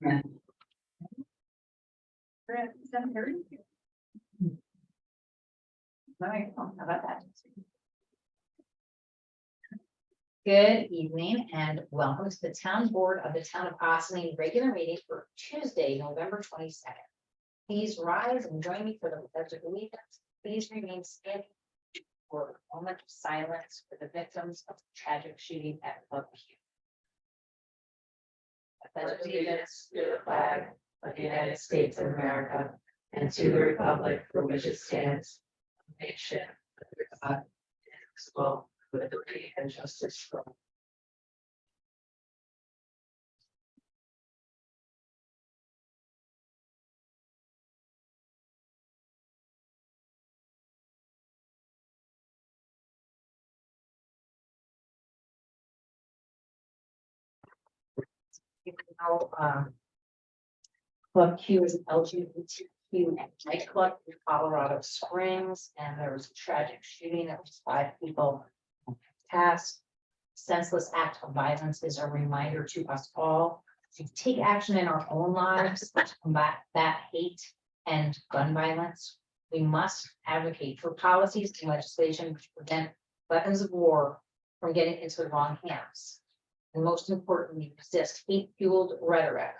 We're at 7:30. All right, how about that? Good evening and welcome to the Town Board of the Town of Ossining regular meeting for Tuesday, November 22nd. Please rise and join me for the pledge of allegiance. Please remain standing for a moment of silence for the victims of the tragic shooting at Club Q. I pledge allegiance to the flag of the United States of America and to the republic for which it stands, one nation, under God, indivisible, with liberty and justice for all. Club Q is an LGBTQ nightclub in Colorado Springs, and there was a tragic shooting that was 5 people passed. Senseless act of violence is a reminder to us all to take action in our own lives to combat that hate and gun violence. We must advocate for policies and legislation to prevent weapons of war from getting into the wrong hands. And most importantly, resist hate-fueled rhetoric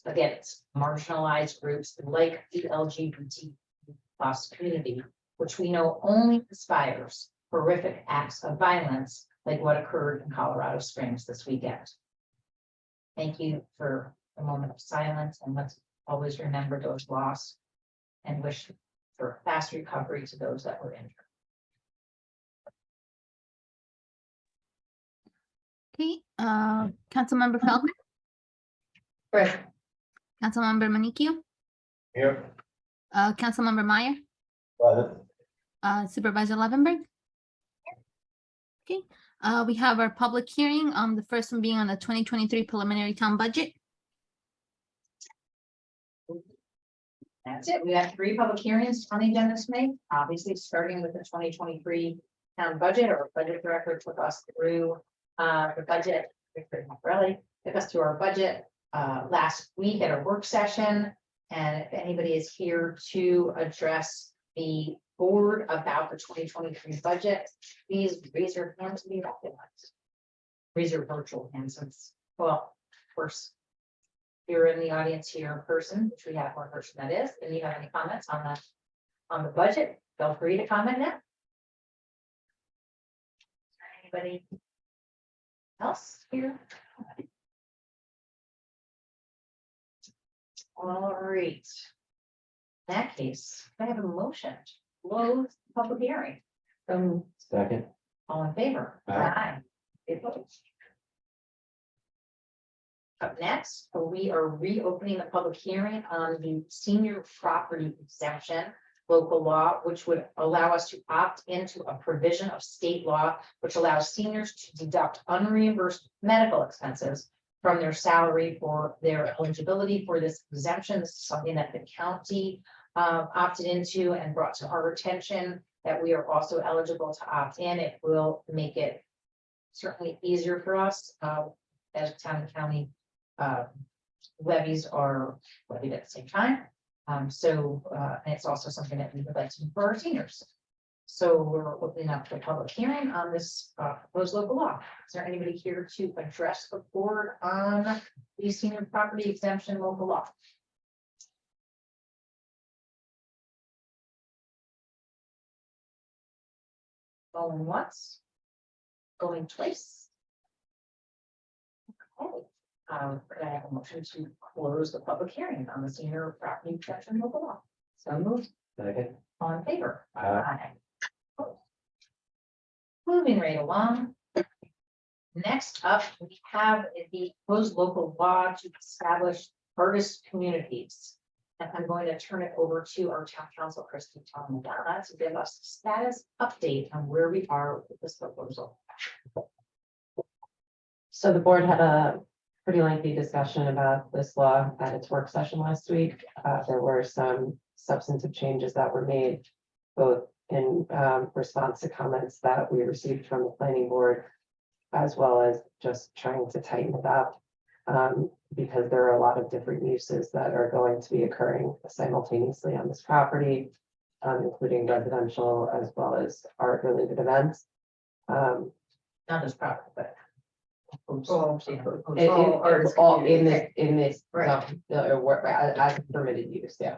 against marginalized groups like the LGBT+ community, which we know only inspires horrific acts of violence like what occurred in Colorado Springs this weekend. Thank you for a moment of silence, and let's always remember those lost and wish for a fast recovery to those that were injured. Okay, Councilmember Feldman, Present. Councilmember Manicchio, Here. Councilmember Meyer, Supervisor Levenberg. Okay, we have our public hearing, the first one being on the 2023 preliminary town budget. That's it. We have 3 public hearings on the agenda tonight. Obviously, starting with the 2023 town budget. Our budget director took us through the budget. Victor Macarelli took us through our budget last week at a work session. And if anybody is here to address the board about the 2023 budget, please raise your hand to be recognized. Raise your virtual hand since, well, of course, you're in the audience here in person, which we have one person that is, and you have any comments on the budget, feel free to comment now. Anybody else here? All right. In that case, I have a motion to close the public hearing. Second. All in favor? Aye. Opposed? Up next, we are reopening the public hearing on the senior property exemption local law, which would allow us to opt into a provision of state law, which allows seniors to deduct unreimbursed medical expenses from their salary for their eligibility for this exemption. This is something that the county opted into and brought to our attention, that we are also eligible to opt in. It will make it certainly easier for us as town and county levies are levied at the same time. And it's also something that we would like to do for our seniors. So we're opening up the public hearing on this proposed local law. Is there anybody here to address the board on the senior property exemption local law? Going once, going twice. Okay. Could I have a motion to close the public hearing on the senior property exemption local law? So moved. Second. All in favor? Aye. Moving right along. Next up, we have the proposed local law to establish artist communities. And I'm going to turn it over to our town council, Christy Toledano, to give us a status update on where we are with this proposal. So the board had a pretty lengthy discussion about this law at its work session last week. There were some substantive changes that were made, both in response to comments that we received from the planning board, as well as just trying to tighten it up. because there are a lot of different uses that are going to be occurring simultaneously on this property, including residential as well as art-related events. Um, Not this property, but. Oh, Yeah. all in this, Right. as a permitted use, yeah,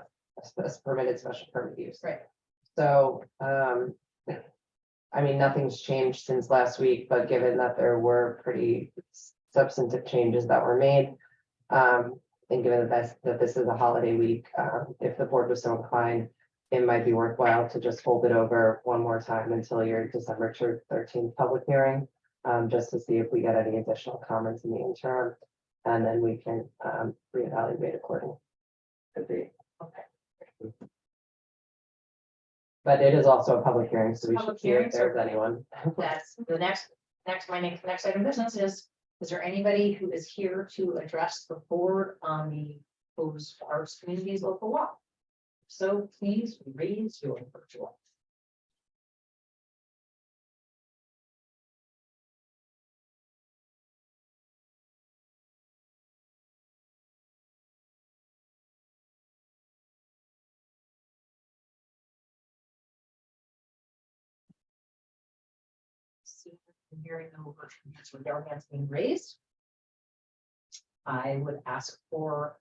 as permitted special permit use. Right. So, I mean, nothing's changed since last week, but given that there were pretty substantive changes that were made. And given that this is a holiday week, if the board was so inclined, it might be worthwhile to just hold it over one more time until your December 13th public hearing. Just to see if we get any additional comments in the interim, and then we can reevaluate accordingly. Agreed. Okay. But it is also a public hearing, so we should Public see hearing, if there's anyone. That's the next item of business is there anybody who is here to address the board on the proposed arts communities local law? So please raise your virtual. See, I'm hearing no virtual hands with their hands being raised. I would ask for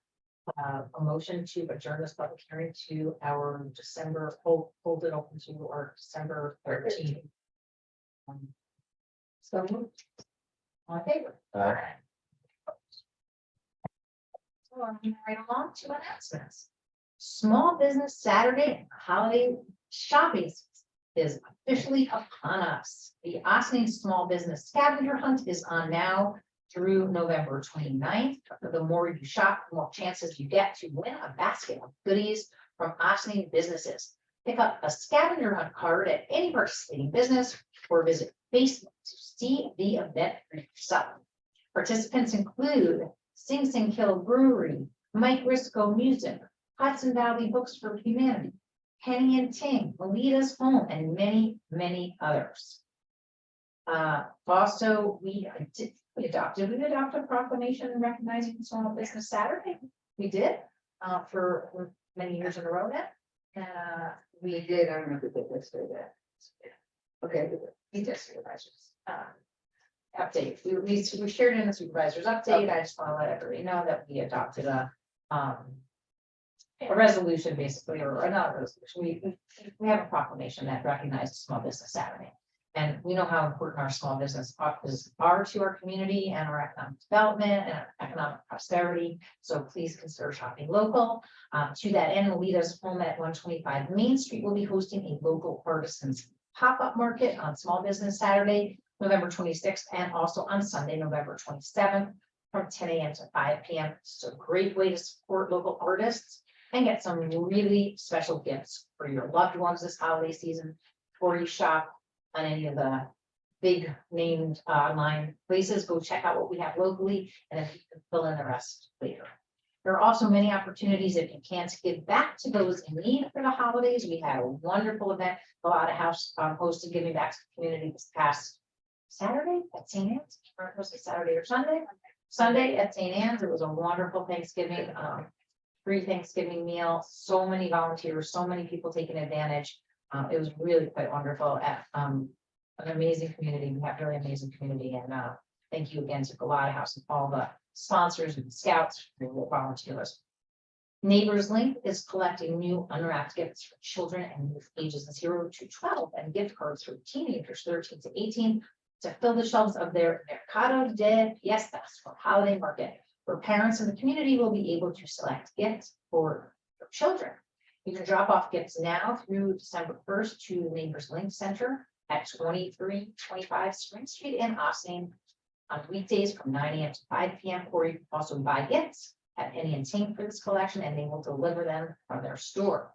a motion to adjourn this public hearing to our December, hold it open to our December 13th. So moved. All in favor? Aye. So I'm moving right along to announcements. Small Business Saturday holiday shopping is officially upon us. The Ossining Small Business Scavenger Hunt is on now through November 29th. The more you shop, the more chances you get to win a basket of goodies from Ossining businesses. Pick up a scavenger hunt card at any participating business or visit Facebook to see the event for yourself. Participants include Sing Sing Kill Brewery, Mike Risco Music, Hudson Valley Books for Humanity, Penny and Ting, Melita's Home, and many, many others. Also, we adopted a proclamation recognizing Small Business Saturday. We did for many years in a row now. We did, I don't know if we did this or that. Okay, We did supervisors. Update, we shared in the supervisors update. I just want to let everybody know that we adopted a resolution basically, or not a resolution. We have a proclamation that recognizes Small Business Saturday. And we know how important our small business are to our community and our economic development and our economic prosperity. So please consider shopping local. To that end, Melita's Home at 125 Main Street will be hosting a local artisans pop-up market on Small Business Saturday, November 26th, and also on Sunday, November 27th, from 10 a.m. to 5 p.m. It's a great way to support local artists and get some really special gifts for your loved ones this holiday season before you shop on any of the big named online places. Go check out what we have locally, and if you can fill in the rest later. There are also many opportunities if you can't give back to those in need for the holidays. We had a wonderful event, a lot of house hosted giving back to the community this past Saturday at St. Anne's. Or was it Saturday or Sunday? Sunday at St. Anne's. It was a wonderful Thanksgiving, free Thanksgiving meal. So many volunteers, so many people taking advantage. It was really quite wonderful at an amazing community. We have really amazing community, and thank you again to Galata House and all the sponsors and scouts and the volunteers. Neighbors Link is collecting new unwrapped gifts for children and youth ages 0 to 12 and gift cards for teenagers 13 to 18 to fill the shelves of their Mercado de Fiestas for holiday market, where parents in the community will be able to select gifts for their children. You can drop off gifts now through December 1st to the Neighbors Link Center at 2325 Spring Street in Ossining on weekdays from 9 a.m. to 5 p.m. Or you can also buy gifts at Penny and Ting for this collection, and they will deliver them from their store.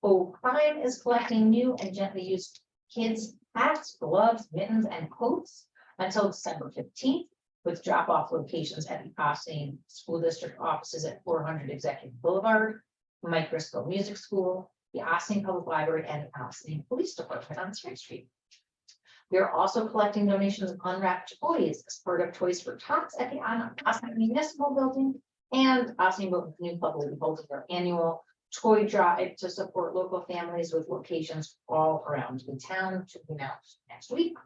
O'Brien is collecting new and gently used kids' hats, gloves, mittens, and coats until December 15th, with drop-off locations at the Ossining School District offices at 400 Executive Boulevard, Mike Risco Music School, the Ossining Public Library, and the Ossining Police Department on Spring Street. We are also collecting donations of unwrapped toys as part of Toys for Tots at the Ossining Municipal Building, And Ossining Boat Canoe Club will be holding their annual toy drive to support local families with locations all around the town to be announced next week.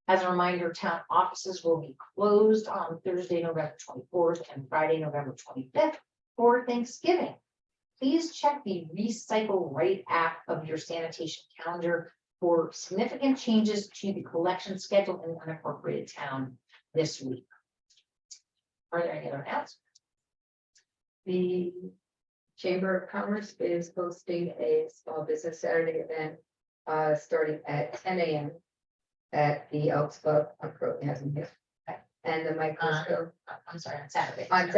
As a reminder, town offices will be closed on Thursday, November 24th and Friday, November 25th for Thanksgiving. Please check the Recycle Right app of your sanitation calendar for significant changes to the collection schedule in the unincorporated town this week. Are there any other announcements? The Chamber of Commerce is hosting a small business Saturday event, starting at 10 a.m. at the Elks Club on Croton Avenue. And the microscope I'm sorry, on Saturday. on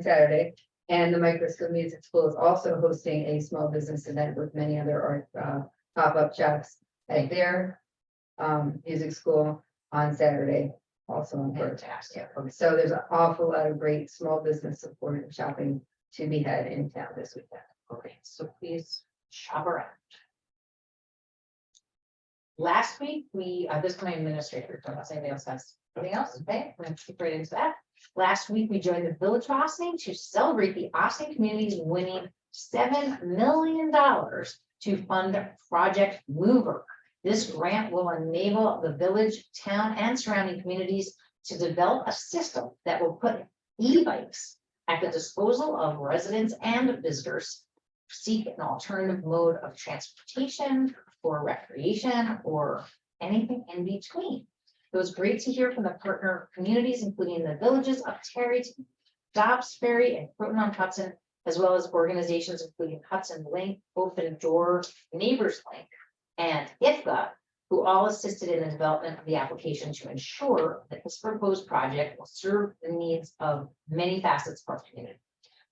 Saturday. And the Microscope Music School is also hosting a small business event with many other art pop-up shops at their music school on Saturday, also on Thursday. Fantastic. So there's an awful lot of great small business support and shopping to be had in town this weekend. Okay, so please shop around. Last week, this is my administrator, unless anybody else has anything else, okay, we're gonna skip right into that. Last week, we joined the Village of Ossining to celebrate the Ossining community's winning $7 million to fund Project Mover. This grant will enable the village, town, and surrounding communities to develop a system that will put e-bikes at the disposal of residents and visitors who seek an alternative mode of transportation for recreation or anything in between. It was great to hear from the partner communities, including the villages of Tarrytown, Dobbs Ferry, and Croton-on-Hudson, as well as organizations including Hudson Link, Open Door, Neighbors Link, and IFGA, who all assisted in the development of the application to ensure that this proposed project will serve the needs of many facets of our community.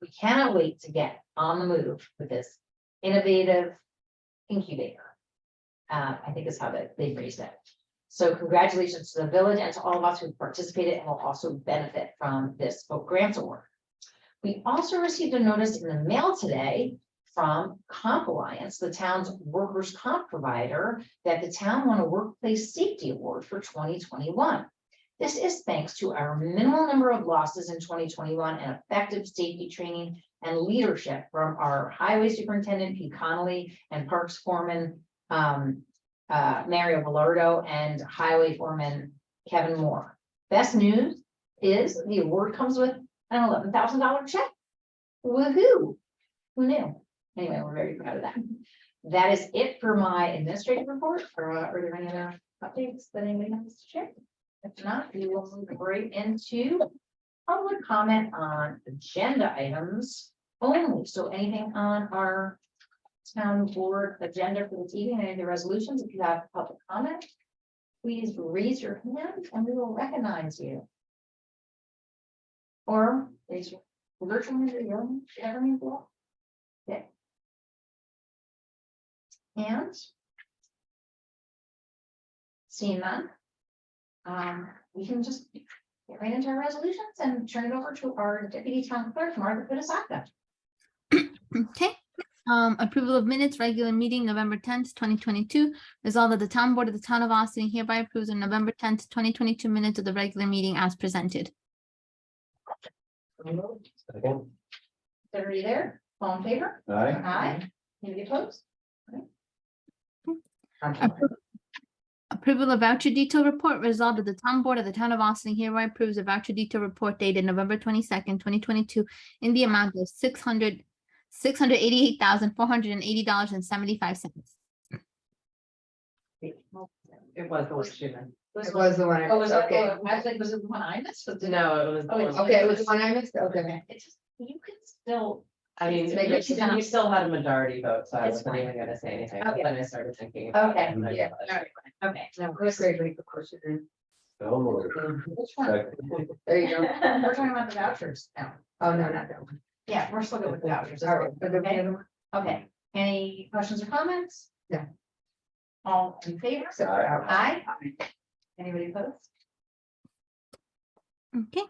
We cannot wait to get on the move with this innovative incubator. I think is how they phrased it. So congratulations to the village and to all of us who participated and will also benefit from this book grants award. We also received a notice in the mail today from Comp Alliance, the town's workers' comp provider, that the town won a workplace safety award for 2021. This is thanks to our minimal number of losses in 2021 and effective safety training and leadership from our highway superintendent, Pete Connolly, and parks foreman, Mario Velardo, and highway foreman, Kevin Moore. Best news is the award comes with an $11,000 check. Woohoo! Who knew? Anyway, we're very proud of that. That is it for my administrative report. Are there any other updates that anybody wants to share? If not, we will move right into public comment on agenda items only. So anything on our town board agenda for this evening, any of the resolutions, if you have public comment, please raise your hand and we will recognize you. Or raise your virtual hand or your whatever you want. Okay. And seeing none, we can just get right into our resolutions and turn it over to our deputy town clerk, Margaret Putasaka. Okay. Approval of minutes, regular meeting, November 10th, 2022. Resolved that the town board of the town of Ossining hereby approves the November 10th, 2022 minutes of the regular meeting as presented. Second. Everybody there? All in favor? Aye. Aye. Anybody opposed? Approval of voucher detail report. Resolved that the town board of the town of Ossining hereby approves the voucher detail report dated November 22nd, 2022 in the amount of $688,480.75. It was the one she meant. It was the one. Oh, was it, Okay. I was like, was it the one I missed? Was it- No, it was. the Oh, one- it's- Okay, it was the one I missed, okay. It's just, you can still. I mean, Make it you sound- still had a majority vote, so I It's wasn't fine. even gonna say anything, Okay. but then I started thinking. about Okay, it, and then I yeah, realized- all right, okay. No, Chris Gregory, of course you did. So moved. Which one? Second. There you go. We're talking about the vouchers now. Oh, no, not that one. Yeah, we're still good with the vouchers. All right, but the other one? Okay, any questions or comments? No. All in favor? Except for our- Aye. Anybody opposed? Okay.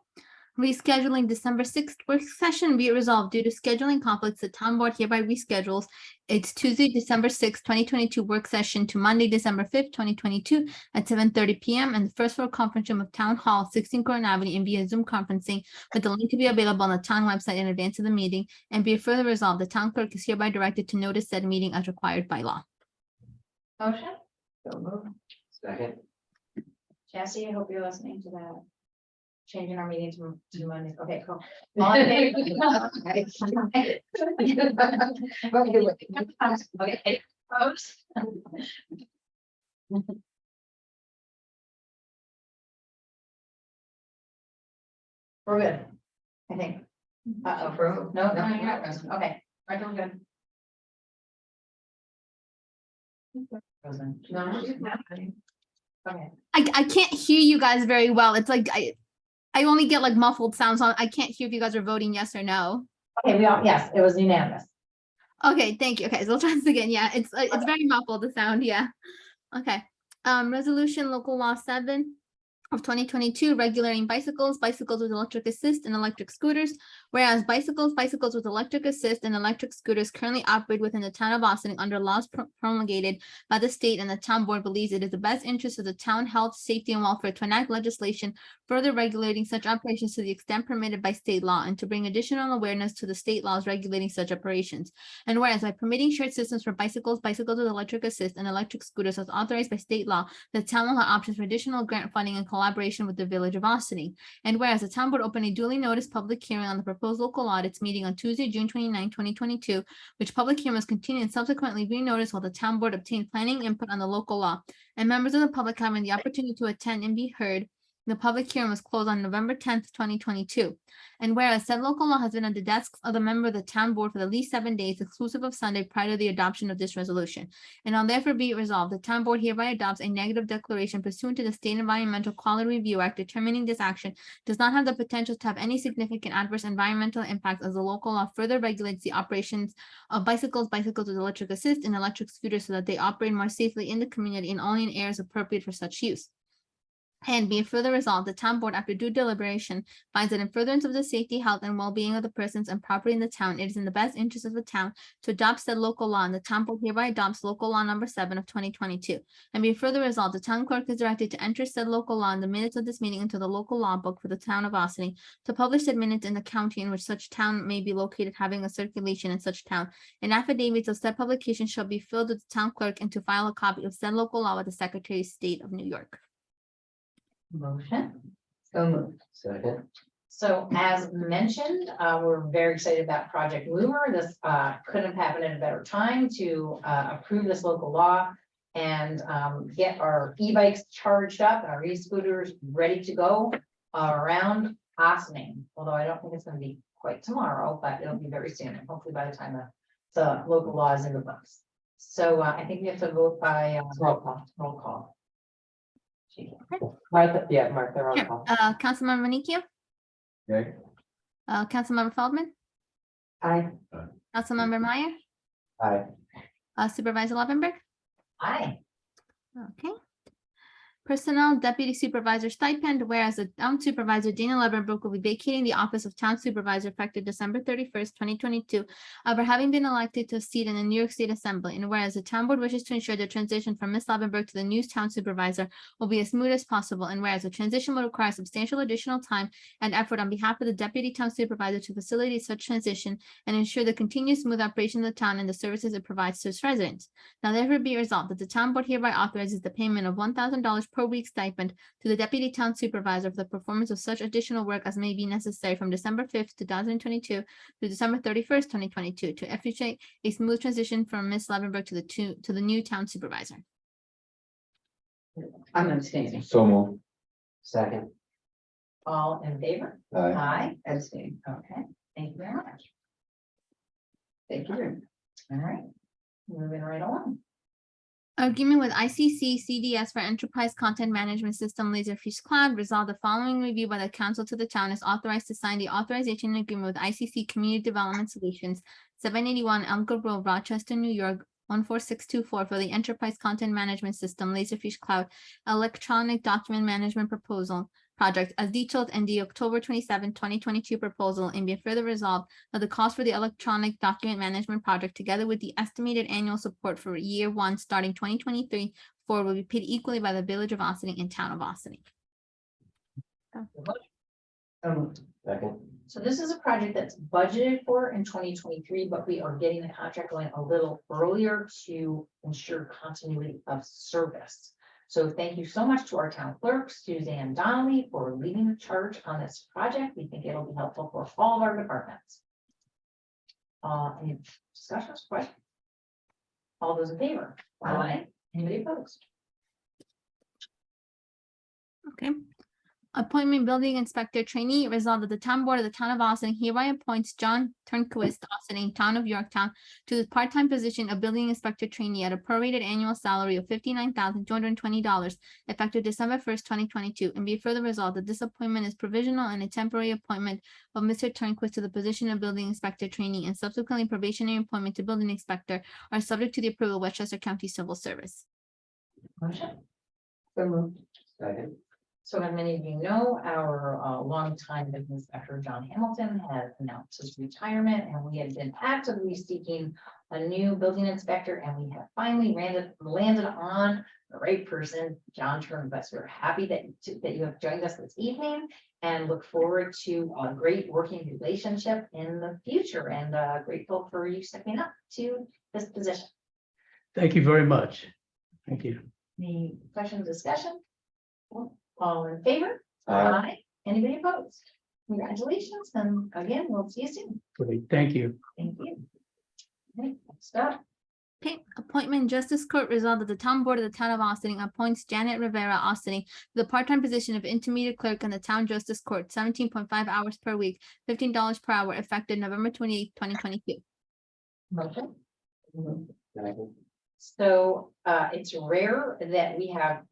Rescheduling December 6th work session, be it resolved due to scheduling conflicts, the town board hereby reschedules its Tuesday, December 6th, 2022 work session to Monday, December 5th, 2022 at 7:30 PM in the first floor conference room of Town Hall, 16 Croydon Avenue, and via Zoom conferencing with the link to be available on the town website in advance of the meeting. And be it further resolved, the town clerk is hereby directed to notice said meeting as required by law. Motion, So moved. Second. Chastity, I hope you're listening to that. Changing our meeting to Monday. Okay, cool. All in favor? Okay, opposed? We're good, I think. Uh-oh, Approved. no, no, you're not, frozen. Okay, right, we're good. Frozen. No, she's not. Okay, I can't hear you guys very well. It's like I only get like muffled sounds on. I can't hear if you guys are voting yes or no. okay, yes, it was unanimous. Okay, thank you. Okay, so we'll try this again. Yeah, it's very muffled, the sound, yeah. Okay, resolution local law 7 of 2022, regulating bicycles, bicycles with electric assist and electric scooters. Whereas bicycles, bicycles with electric assist and electric scooters currently operate within the town of Austin under laws promulgated by the state, and the town board believes it is the best interest of the town health, safety, and welfare to enact legislation further regulating such operations to the extent permitted by state law, and to bring additional awareness to the state laws regulating such operations. And whereas by permitting shared systems for bicycles, bicycles with electric assist, and electric scooters as authorized by state law, the town will have options for additional grant funding and collaboration with the village of Austin. And whereas the town board opened a duly noticed public hearing on the proposed local law at its meeting on Tuesday, June 29, 2022, which public hearing was continued and subsequently re-noticed while the town board obtained planning input on the local law, and members of the public having the opportunity to attend and be heard. The public hearing was closed on November 10th, 2022. And whereas said local law has been on the desks of the member of the town board for at least 7 days, exclusive of Sunday, prior to the adoption of this resolution. And now therefore be it resolved, the town board hereby adopts a negative declaration pursuant to the State Environmental Quality Review Act, determining this action does not have the potential to have any significant adverse environmental impact, as the local law further regulates the operations of bicycles, bicycles with electric assist, and electric scooters so that they operate more safely in the community and only in areas appropriate for such use. And be it further resolved, the town board, after due deliberation, finds that in furtherance of the safety, health, and well-being of the persons and property in the town, it is in the best interest of the town to adopt said local law, and the town board hereby adopts local law number 7 of 2022. And be it further resolved, the town clerk is directed to enter said local law in the minutes of this meeting into the local law book for the town of Austin, to publish said minutes in the county in which such town may be located, having a circulation in such town. And affidavits of said publication shall be filled with the town clerk, and to file a copy of said local law with the Secretary of State of New York. Motion. So moved. Second. So as mentioned, we're very excited about Project Loomer. This couldn't have happened at a better time to approve this local law and get our e-bikes charged up and our e-scooters ready to go around Ossining. Although I don't think it's going to be quite tomorrow, but it'll be very soon. Hopefully by the time the local law is in the books. So I think we have to vote by Roll call. roll call. Martha, roll Sure. call. Councilmember Manicchio, Okay. Councilmember Feldman, Aye. Councilmember Meyer, Aye. Supervisor Levenberg. Aye. Okay. Personnel Deputy Supervisor Stipend, whereas the town supervisor Dana Levenberg will be vacating the office of town supervisor effective December 31st, 2022, for having been elected to a seat in the New York State Assembly. And whereas the town board wishes to ensure the transition from Ms. Levenberg to the new town supervisor will be as smooth as possible. And whereas the transition will require substantial additional time and effort on behalf of the deputy town supervisor to facilitate such transition and ensure the continued smooth operation of the town and the services it provides to its residents. Now therefore be resolved that the town board hereby authorizes the payment of $1,000 per week stipend to the deputy town supervisor for the performance of such additional work as may be necessary from December 5th, 2022 to December 31st, 2022 to effectuate a smooth transition from Ms. Levenberg to the new town supervisor. I'm abstaining. So moved. Second. All in favor? Aye. Aye. Abstain. Okay, thank you very much. Thank you. All right, moving right along. Agreement with ICC CDS for Enterprise Content Management System Laserfish Cloud. Resolved the following review by the council to the town is authorized to sign the authorization agreement with ICC Community Development Solutions, 781 Elmwood Road, Rochester, New York, 14624 for the Enterprise Content Management System Laserfish Cloud electronic document management proposal. project as detailed in the October 27, 2022 proposal, and be further resolved that the cost for the electronic document management project, together with the estimated annual support for year one starting 2023 forward, will be paid equally by the Village of Austining and Town of Austining. Second. So this is a project that's budgeted for in 2023, but we are getting the contract going a little earlier to ensure continuity of service. So thank you so much to our town clerk, Suzanne Donnelly, for leading the charge on this project. We think it'll be helpful for all of our departments. Any discussions, questions? All those in favor? Aye. Anybody opposed? Okay. Appointment Building Inspector Trainee, resolved that the Town Board of the Town of Austining hereby appoints John Turnquist, Austining, Town of Yorktown, to the part-time position of Building Inspector Trainee at a prorated annual salary of $59,220 effective December 1st, 2022, and be further resolved that this appointment is provisional and a temporary appointment of Mr. Turnquist to the position of Building Inspector Trainee and subsequently probationary appointment to Building Inspector are subject to the approval of Westchester County Civil Service. Motion. So moved. Second. So as many of you know, our longtime business inspector, John Hamilton, has announced his retirement, and we have been actively seeking a new building inspector, and we have finally landed on the right person, John Turnquist. We're happy that you have joined us this evening and look forward to a great working relationship in the future, and grateful for you stepping up to this position. Thank you very much. Thank you. Any questions, discussion? All in favor? Aye. Anybody opposed? Congratulations, and again, we'll see you soon. Great. Thank you. Thank you. Okay, next up, Okay, appointment Justice Court, resolved that the Town Board of the Town of Austining appoints Janet Rivera Austining to the part-time position of intermediate clerk in the Town Justice Court, 17.5 hours per week, $15 per hour, effective November 28th, 2022. motion. Second. So it's rare that we have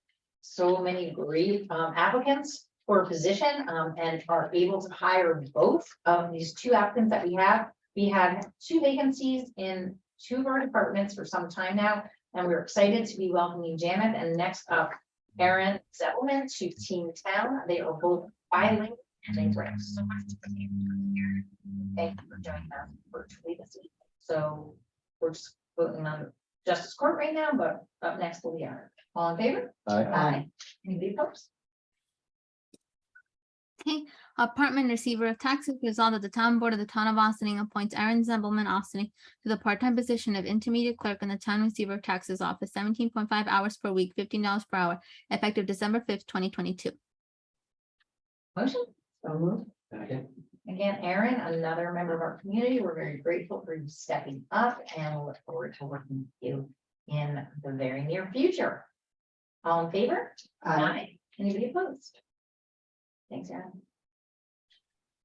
so many great applicants for a position and are able to hire both of these two applicants that we have. We had two vacancies in two of our departments for some time now, and we're excited to be welcoming Janet. And next up, Erin Zettleman to Team Town. They are both bilingual and they bring so much to the table. Thank you for joining us virtually this evening. So we're just voting on Justice Court right now, but up next will be Erin. All in favor? Aye. Anybody opposed? Okay, apartment receiver of taxes, resolved that the Town Board of the Town of Austining appoints Aaron Zembelman Austining to the part-time position of intermediate clerk in the Town Receiver of Taxes Office, 17.5 hours per week, $15 per hour, effective December 5th, 2022. Motion? So moved. Second. Again, Erin, another member of our community. We're very grateful for you stepping up and look forward to working with you in the very near future. All in favor? Anybody opposed? Thanks, Erin.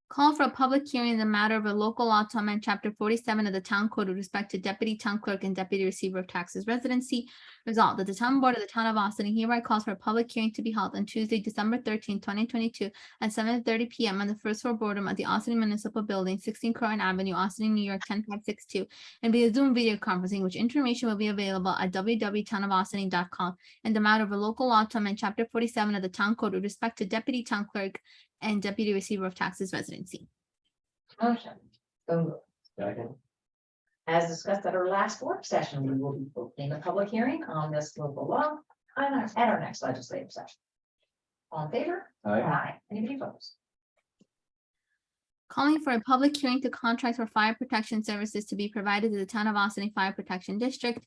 Call for a public hearing in the matter of a local law to amend chapter 47 of the Town Code with respect to deputy town clerk and deputy receiver of taxes residency. Resolved that the Town Board of the Town of Austining hereby calls for a public hearing to be held on Tuesday, December 13th, 2022 at 7:30 p.m. on the first floor boardroom at the Austining Municipal Building, 16 Croton Avenue, Austining, New York, 10562, and via Zoom video conferencing, which information will be available at www.townofaustining.com, and the matter of a local law to amend chapter 47 of the Town Code with respect to deputy town clerk and deputy receiver of taxes residency. Motion. So moved. Second. As discussed at our last work session, we will be opening a public hearing on this local law at our next legislative session. All in favor? Aye. Anybody opposed? Calling for a public hearing to contract for fire protection services to be provided to the Town of Austining Fire Protection District.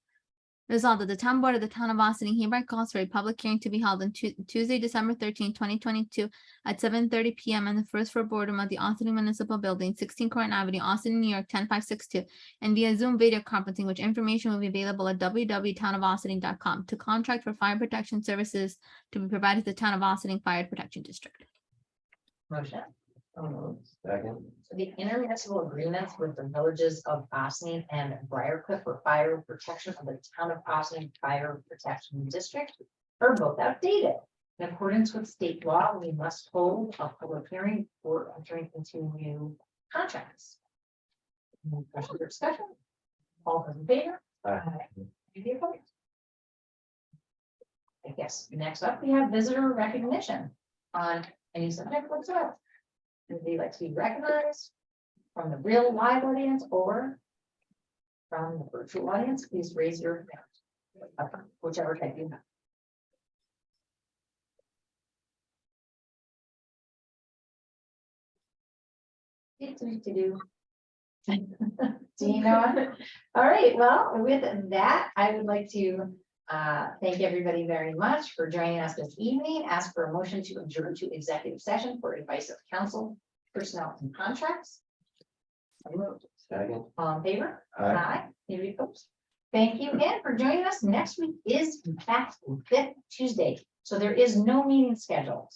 Resolved that the Town Board of the Town of Austining hereby calls for a public hearing to be held on Tuesday, December 13th, 2022 at 7:30 p.m. on the first floor boardroom of the Austining Municipal Building, 16 Croton Avenue, Austining, New York, 10562, and via Zoom video conferencing, which information will be available at www.townofaustining.com to contract for fire protection services to be provided to the Town of Austining Fire Protection District. Motion. So moved. Second. So the intermunicipal agreements with the villages of Austining and Briarcliff for fire protection of the Town of Austining Fire Protection District are both outdated. In accordance with state law, we must hold a public hearing for entering into new contracts. Any questions or discussion? All those in favor? Aye. Any opposed? I guess next up, we have visitor recognition. On any subject whatsoever. Would they like to be recognized from the real live audience or from the virtual audience? Please raise your hand. Whichever type you have. Do you know? All right, well, with that, I would like to thank everybody very much for joining us this evening. Ask for a motion to adjourn to executive session for advice of counsel, personnel and contracts. So moved. Second. All in favor? Aye. Any opposed? Thank you again for joining us. Next week is in fact fifth Tuesday, so there is no meeting scheduled.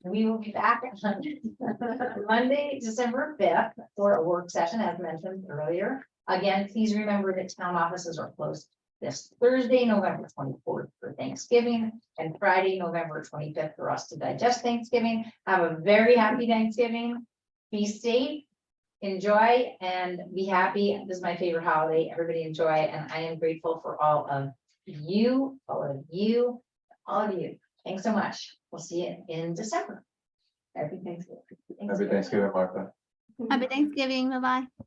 We will be back on Monday, December 5th for a work session, as mentioned earlier. Again, please remember that town offices are closed this Thursday, November 24th for Thanksgiving, and Friday, November 25th for us to digest Thanksgiving. Have a very happy Thanksgiving. Be safe, enjoy, and be happy. This is my favorite holiday. Everybody enjoy, and I am grateful for all of you, all of you, all of you. Thanks so much. We'll see you in December. Happy Thanksgiving. Happy Thanksgiving, Martha. Happy Thanksgiving. Bye-bye.